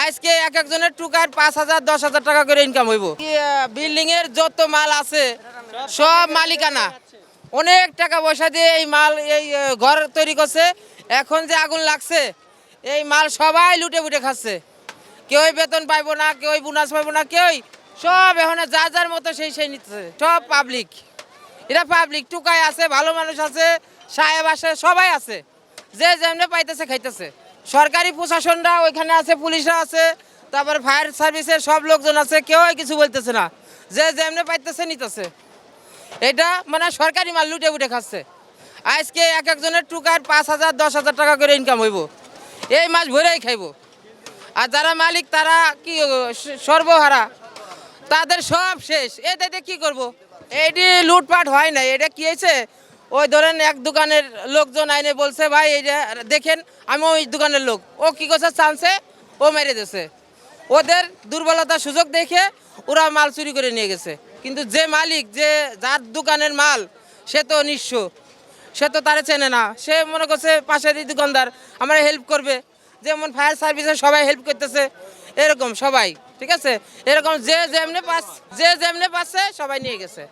আজকে এক একজনের টুকার 5,000 10,000 টাকা করে ইনকাম হইব। বিল্ডিং এর যত মাল আছে সব মালিকানা, অনেক টাকা পয়সা দিয়ে এই মাল এই ঘর তৈরি করছে। এখন যে আগুন লাগছে এই মাল সবাই লুটে বুটে খাচ্ছে। কেউই বেতন পাইবো না, কেউই বোনাস পাইবো না, কেউই সব এখন যা যার মতো সেই নিচ্ছে। সব পাবলিক, এরা পাবলিক টুকাই আছে, ভালো মানুষ আছে, সাহেব আছে, সবাই আছে, যে যেমনি পাইতেছে খাইতেছে। সরকারি প্রশাসনরা ওইখানে আছে, পুলিশরা আছে, তারপর ফায়ার সার্ভিসের সব লোকজন আছে, কেউই কিছু বলতেছে না, যে যেমনি পাইতেছে নিতেছে। এটা মানে সরকারি মাল লুটে বুটে খাচ্ছে। আজকে এক একজনের টুকার 5,000 10,000 টাকা করে ইনকাম হইব, এই মাস ভরেই খাইব। আর যারা মালিক তারা কি সর্বহারা, তাদের সব শেষ। এটাতে কি করব? এটি লুটপাট হয় না, এটা কি হয়েছে, ওই ধরেন এক দোকানের লোকজন আইনে বলছে ভাই এইটা দেখেন, আমি ওই দোকানের লোক, ও কি করছে চান্সে ও মেরে দিয়েছে। ওদের দুর্বলতা সুযোগ দেখে ওরা মাল চুরি করে নিয়ে গেছে। কিন্তু যে মালিক, যে যার দোকানের মাল, সে তো নিঃস্ব, সে তো তারা চেনে না। সে মনে করছে পাশেরই দোকানদার আমার হেল্প করবে, যেমন ফায়ার সার্ভিসে সবাই হেল্প করতেছে, এরকম সবাই ঠিক আছে। এরকম যে যেমনে পাচ্ছে সবাই নিয়ে গেছে।